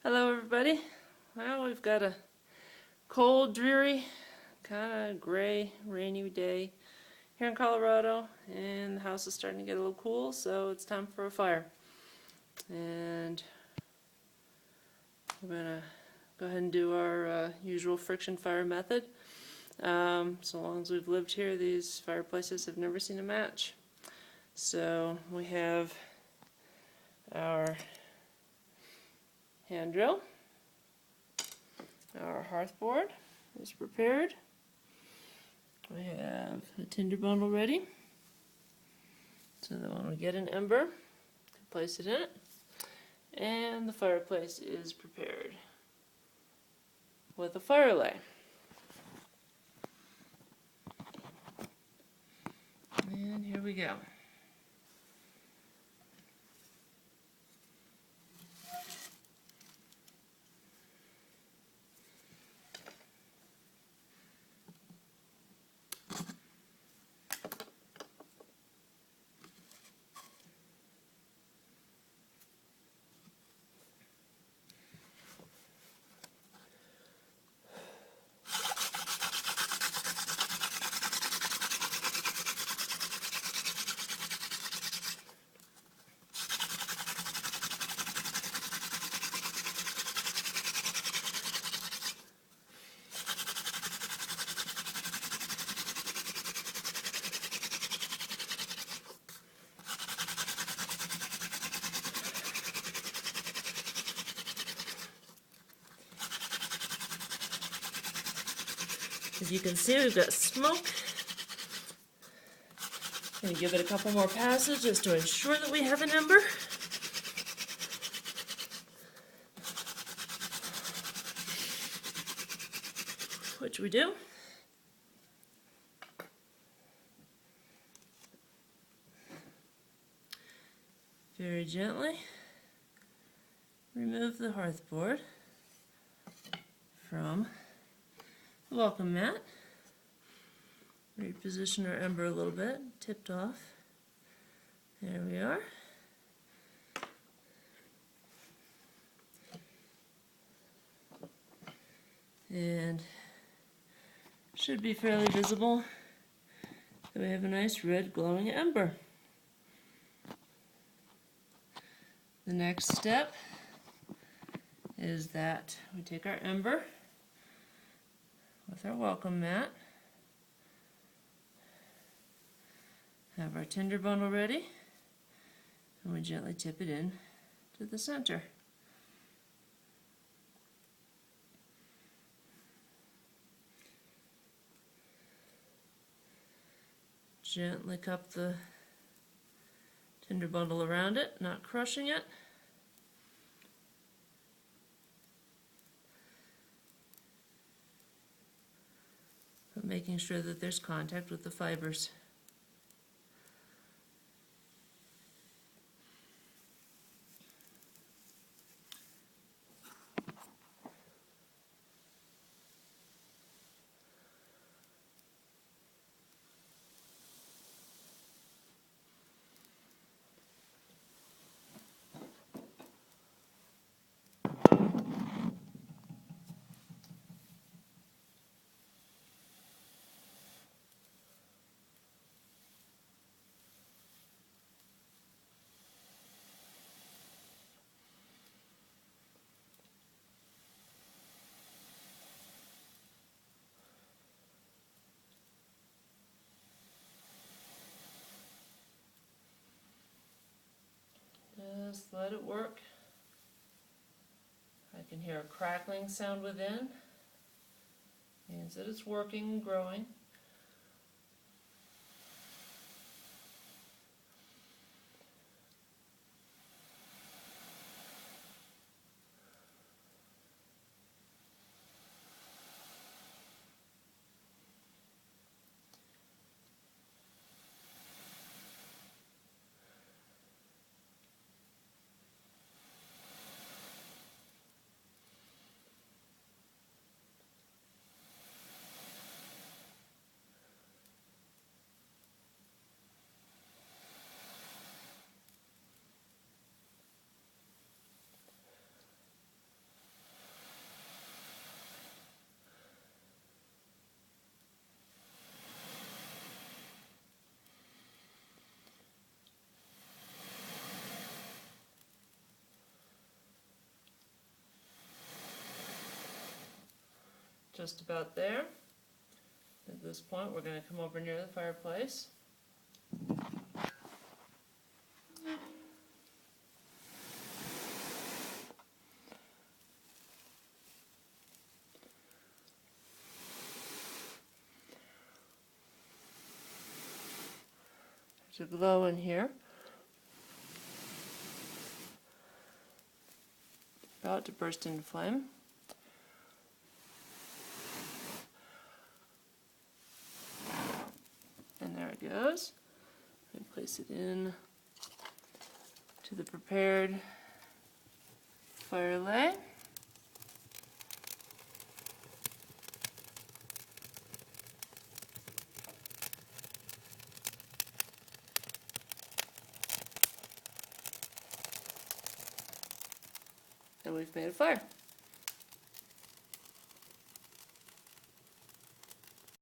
Hello everybody. Well, we've got a cold, dreary, kind of gray, rainy day here in Colorado, and the house is starting to get a little cool, so it's time for a fire. And we're gonna go ahead and do our usual friction fire method. So long as we've lived here, these fireplaces have never seen a match. So we have our hand drill. Our hearth board is prepared. We have a tinder bundle ready, so that when we get an ember, we can place it in it. And the fireplace is prepared with a fire lay. And here we go. As you can see, we've got smoke. Going to give it a couple more passes just to ensure that we have an ember. Which we do. Very gently remove the hearth board from the welcome mat. Reposition our ember a little bit, tipped off. There we are. And should be fairly visible that we have a nice red glowing ember. The next step is that we take our ember with our welcome mat, have our tinder bundle ready, and we gently tip it in to the center. Gently cup the tinder bundle around it, not crushing it. But making sure that there's contact with the fibers. Just let it work. I can hear a crackling sound within. Means that it's working and growing. just about there. At this point, we're going to come over near the fireplace. There's a glow in here. About to burst into flame. And there it goes. And place it in to the prepared fire lay. And we've made a fire.